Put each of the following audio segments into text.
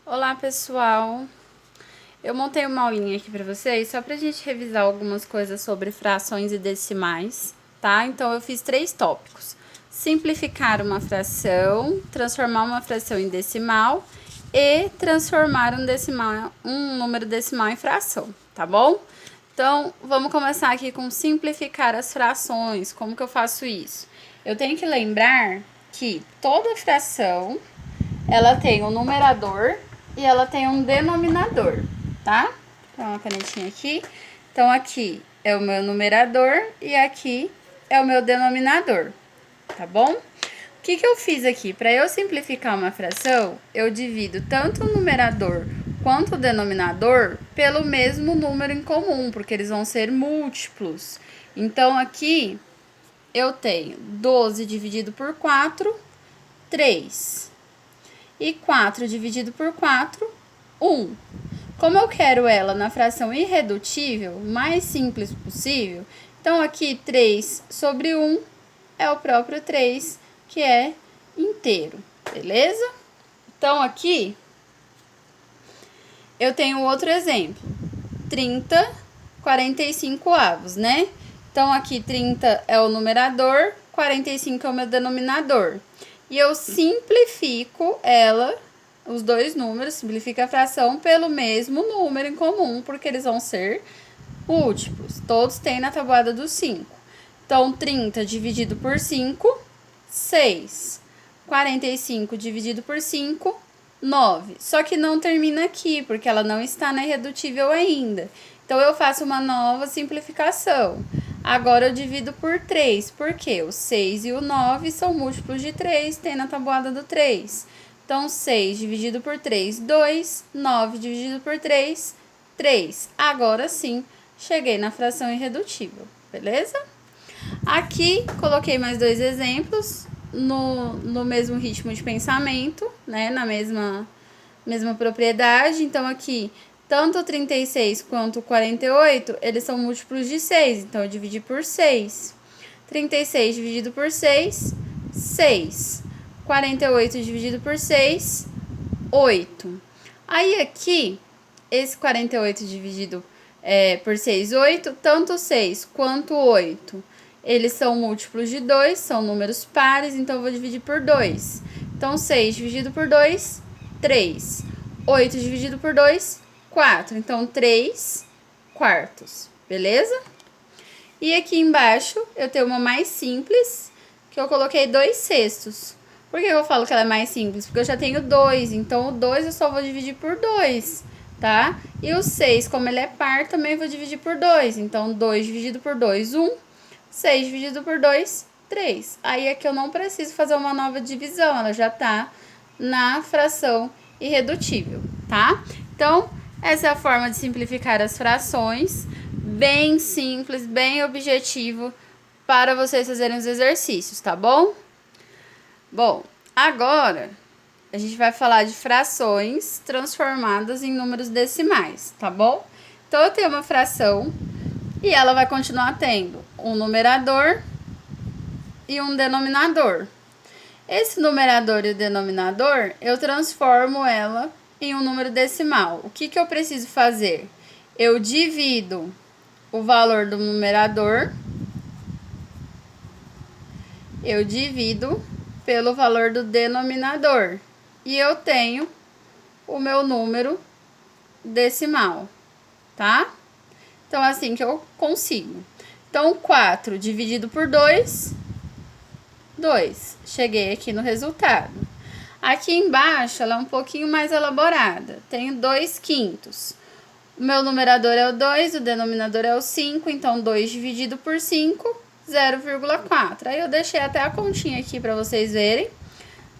Olá, pessoal! Eu montei uma aulinha aqui para vocês só pra gente revisar algumas coisas sobre frações e decimais, tá? Então, eu fiz 3 tópicos: simplificar uma fração, transformar uma fração em decimal e transformar um número decimal em fração, tá bom? Então, vamos começar aqui com simplificar as frações. Como que eu faço isso? Eu tenho que lembrar que toda fração ela tem um numerador e ela tem um denominador, tá? Então, uma canetinha aqui. Então, aqui é o meu numerador e aqui é o meu denominador, tá bom? O que eu fiz aqui? Para eu simplificar uma fração, eu divido tanto o numerador quanto o denominador pelo mesmo número em comum, porque eles vão ser múltiplos. Então, aqui eu tenho 12 dividido por 4, 3. E 4 dividido por 4, 1. Como eu quero ela na fração irredutível, mais simples possível, então aqui 3 sobre 1 é o próprio 3, que é inteiro, beleza? Então aqui eu tenho outro exemplo, 30, 45 avos, né? Então aqui 30 é o numerador, 45 é o meu denominador. E eu simplifico ela, os dois números, simplifico a fração pelo mesmo número em comum, porque eles vão ser múltiplos. Todos têm na tabuada dos 5. Então, 30 dividido por 5, 6. 45 dividido por 5, 9. Só que não termina aqui, porque ela não está na irredutível ainda. Então, eu faço uma nova simplificação. Agora eu divido por 3, porque o 6 e o 9 são múltiplos de 3, tem na tabuada do 3. Então, 6 dividido por 3, 2. 9 dividido por 3, 3. Agora sim, cheguei na fração irredutível, beleza? Aqui, coloquei mais 2 exemplos no mesmo ritmo de pensamento, né? Na mesma propriedade. Então, aqui, tanto o 36 quanto o 48, eles são múltiplos de 6. Então, eu dividi por 6. 36 dividido por 6, 6. 48 dividido por 6, 8. Aí, aqui, esse 48 dividido por 6, 8. Tanto o 6 quanto o 8, eles são múltiplos de 2, são números pares, então eu vou dividir por 2. Então, 6 dividido por 2, 3. 8 dividido por 2, 4. Então, 3 quartos, beleza? E aqui embaixo eu tenho uma mais simples, que eu coloquei 2 sextos. Por que eu falo que ela é mais simples? Porque eu já tenho 2, então o 2 eu só vou dividir por 2, tá? E o 6, como ele é par, também vou dividir por 2. Então, 2 dividido por 2, 1. 6 dividido por 2, 3. Aí aqui eu não preciso fazer uma nova divisão, ela já tá na fração irredutível, tá? Então, essa é a forma de simplificar as frações, bem simples, bem objetivo, para vocês fazerem os exercícios, tá bom? Bom, agora a gente vai falar de frações transformadas em números decimais, tá bom? Então, eu tenho uma fração e ela vai continuar tendo um numerador e um denominador. Esse numerador e o denominador, eu transformo ela em um número decimal. O que eu preciso fazer? Eu divido o valor do numerador, eu divido pelo valor do denominador. E eu tenho o meu número decimal, tá? Então, é assim que eu consigo. Então, 4 dividido por 2, 2. Cheguei aqui no resultado. Aqui embaixo, ela é um pouquinho mais elaborada. Tenho 2 quintos. O meu numerador é o 2, o denominador é o 5. Então, 2 dividido por 5, 0,4. Aí, eu deixei até a continha aqui para vocês verem.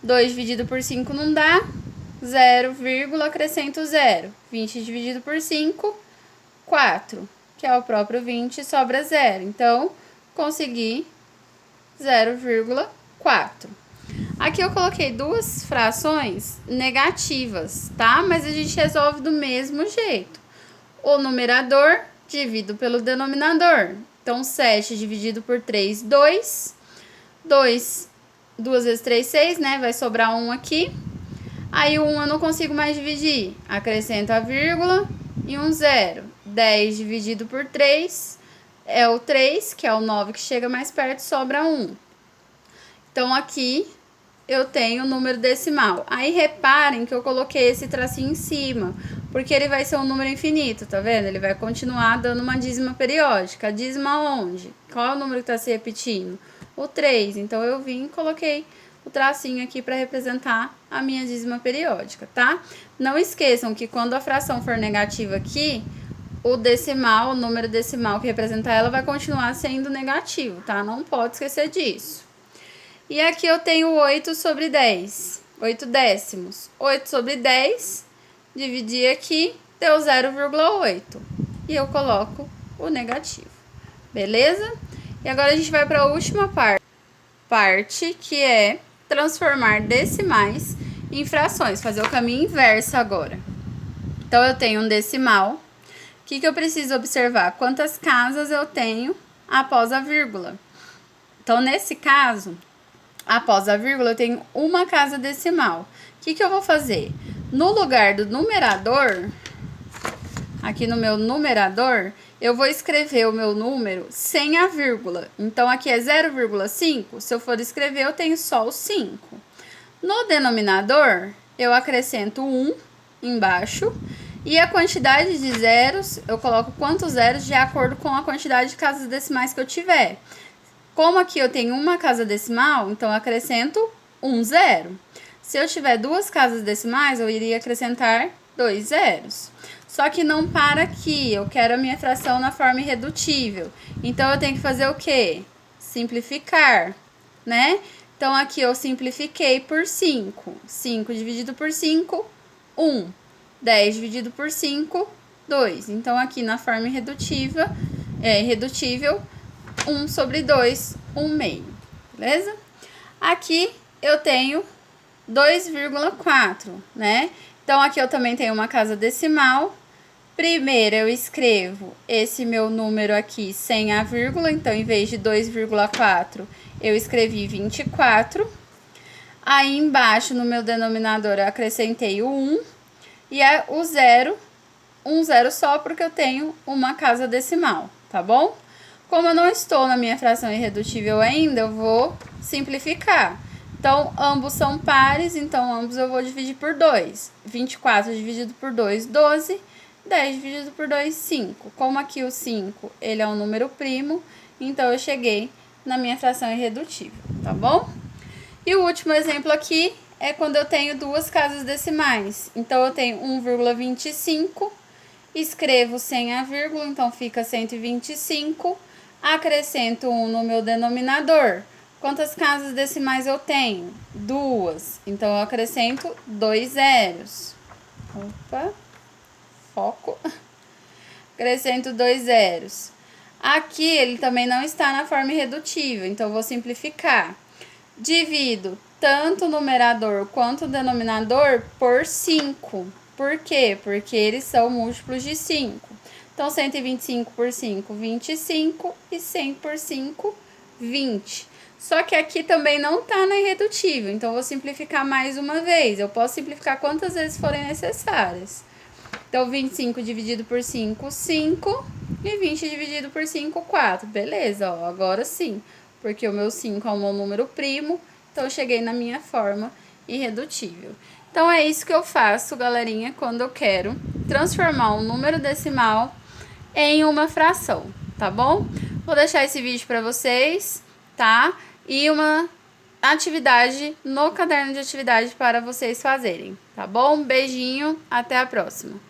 2 dividido por 5 não dá. 0, acrescento 0. 20 dividido por 5, 4. Que é o próprio 20, sobra 0. Então, consegui 0,4. Aqui eu coloquei 2 frações negativas, tá? Mas a gente resolve do mesmo jeito. O numerador divido pelo denominador. Então, 7 dividido por 3, 2. 2 vezes 3, 6, né? Vai sobrar 1 aqui. Aí o 1 eu não consigo mais dividir. Acrescento a vírgula e um 0. 10 dividido por 3 é o 3, que é o 9 que chega mais perto, sobra 1. Então, aqui eu tenho o número decimal. Aí, reparem que eu coloquei esse tracinho em cima, porque ele vai ser um número infinito, tá vendo? Ele vai continuar dando uma dízima periódica. A dízima onde? Qual é o número que está se repetindo? O 3. Então, eu vim e coloquei o tracinho aqui para representar a minha dízima periódica, tá? Não esqueçam que quando a fração for negativa aqui, o decimal, o número decimal que representa ela, vai continuar sendo negativo, tá? Não pode esquecer disso. E aqui eu tenho 8 sobre 10, 8 décimos. 8 sobre 10, dividir aqui, deu 0,8. E eu coloco o negativo, beleza? E agora a gente vai para a última parte, que é transformar decimais em frações, fazer o caminho inverso agora. Então, eu tenho um decimal. O que eu preciso observar? Quantas casas eu tenho após a vírgula. Então, nesse caso, após a vírgula, eu tenho uma casa decimal. O que eu vou fazer? No lugar do numerador, aqui no meu numerador, eu vou escrever o meu número sem a vírgula. Então, aqui é 0,5. Se eu for escrever, eu tenho só o 5. No denominador, eu acrescento 1 embaixo. E a quantidade de zeros, eu coloco quantos zeros de acordo com a quantidade de casas decimais que eu tiver. Como aqui eu tenho uma casa decimal, então eu acrescento um zero. Se eu tiver duas casas decimais, eu iria acrescentar 2 zeros. Só que não para aqui, eu quero a minha fração na forma irredutível. Então, eu tenho que fazer o quê? Simplificar, né? Então, aqui eu simplifiquei por 5. 5 dividido por 5, 1. 10 dividido por 5, 2. Então, aqui na forma irredutível, 1 sobre 2, 1 meio, beleza? Aqui eu tenho 2,4, né? Então, aqui eu também tenho uma casa decimal. Primeiro, eu escrevo esse meu número aqui sem a vírgula. Então, em vez de 2,4, eu escrevi 24. Aí, embaixo, no meu denominador, eu acrescentei o 1. E o zero, um zero só, porque eu tenho uma casa decimal, tá bom? Como eu não estou na minha fração irredutível ainda, eu vou simplificar. Então, ambos são pares, então ambos eu vou dividir por 2. 24 dividido por 2, 12. 10 dividido por 2, 5. Como aqui o 5, ele é um número primo, então eu cheguei na minha fração irredutível, tá bom? E o último exemplo aqui é quando eu tenho duas casas decimais. Então, eu tenho 1,25, escrevo sem a vírgula, então fica 125, acrescento 1 no meu denominador. Quantas casas decimais eu tenho? 2. Então, eu acrescento 2 zeros. Opa, foco. Acrescento 2 zeros. Aqui, ele também não está na forma irredutível, então, eu vou simplificar. Divido tanto o numerador quanto o denominador por 5. Por quê? Porque eles são múltiplos de 5. Então, 125 por 5, 25. E 100 por 5, 20. Só que aqui também não está na irredutível. Então, eu vou simplificar mais uma vez. Eu posso simplificar quantas vezes forem necessárias. Então, 25 dividido por 5, 5. E 20 dividido por 5, 4. Beleza, ó, agora sim. Porque o meu 5 é um número primo. Então, eu cheguei na minha forma irredutível. Então, é isso que eu faço, galerinha, quando eu quero transformar um número decimal em uma fração, tá bom? Vou deixar esse vídeo para vocês, tá? E uma atividade no caderno de atividade para vocês fazerem, tá bom? Beijinho, até a próxima!